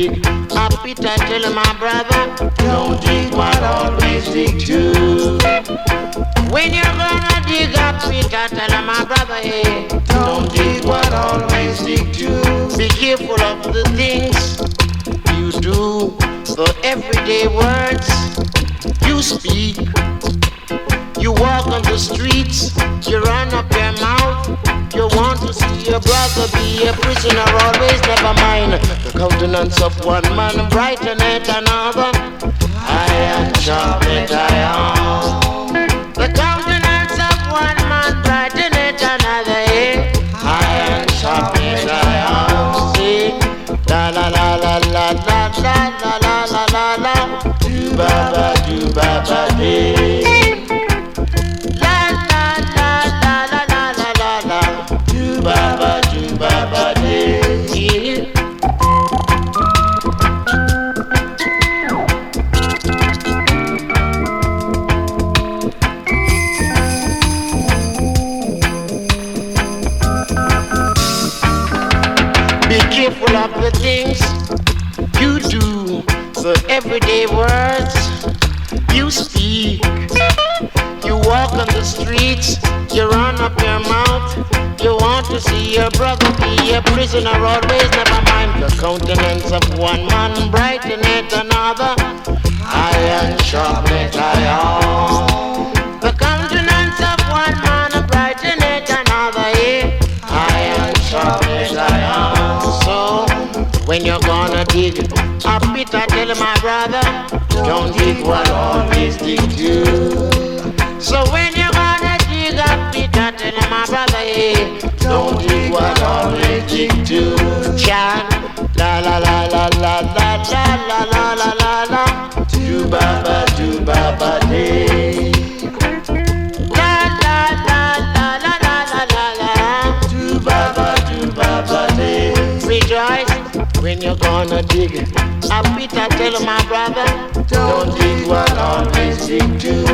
dig a pit, I tell my brother, don't dig one, always dig two. When you're gonna dig a pit, I tell my brother, hey, don't dig one, always dig two. Be careful of the things you do, the everyday words you speak. You walk on the streets, you run up your mouth. You want to see your brother be a prisoner, always never mind. The countenance of one man brighteneth another. Iron sharpeneth iron. The countenance of one man brighteneth another. Iron sharpeneth iron. See, la la la la la la la la la la la. Do baba day. Baba day. Yeah. Be careful of the things you do, the everyday words you speak. You walk on the streets, you run up your mouth. You want to see your brother be a prisoner, always never mind. The countenance of one man brighteneth another. Iron sharpeneth iron. The countenance of one man brighteneth another. Iron sharpeneth iron. So when you're gonna dig a pit, I tell my brother, don't dig one, always dig two. So when you're gonna dig a pit, I tell my brother, hey, don't dig one, always dig two. Chan, la la la la la la la la la la la. Do baba day. La la la la la la la la la. Do baba day. Rejoice when you're gonna dig a pit, I tell my brother, don't dig one, always dig two.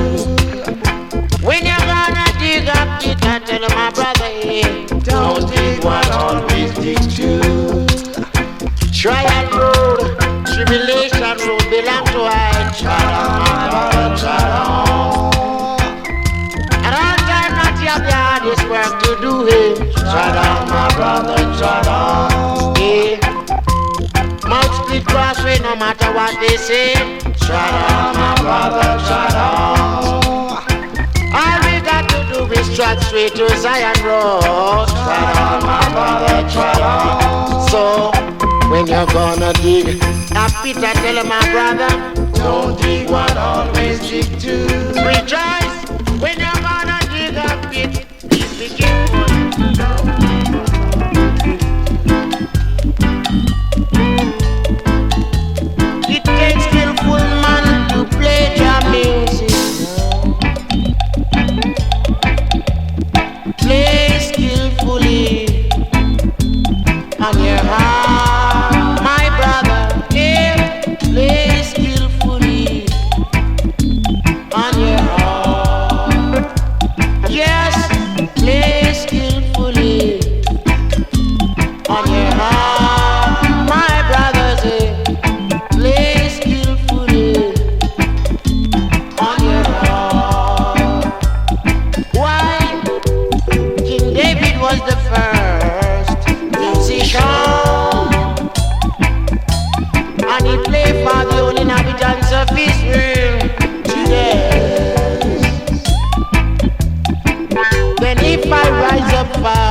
When you're gonna dig up pit, I tell my brother, hey, don't dig one, always dig two. Trial road, tribulation road, belong to I. Trial, my brother, trial. At all time, not you have the hardest work to do, hey. Trial, my brother, trial. Hey, mouth split crossway, no matter what they say. Trial, my brother, trial. All we got to do is trot straight to Zion Road. Trot on, my brother, trot on. So, when you're gonna dig a pit, I tell my brother, don't dig one, always dig two. Rejoice when you're gonna dig a pit. Please be careful. It takes skillful man to play your music. Play skillfully on your heart, my brother. Yeah, play skillfully on your heart. Yes, play skillfully on your heart, my brothers. Yeah, play skillfully on your heart. Why? David was the first musician, and he played for the only inhabitants of Israel. Yes. Then if I rise up far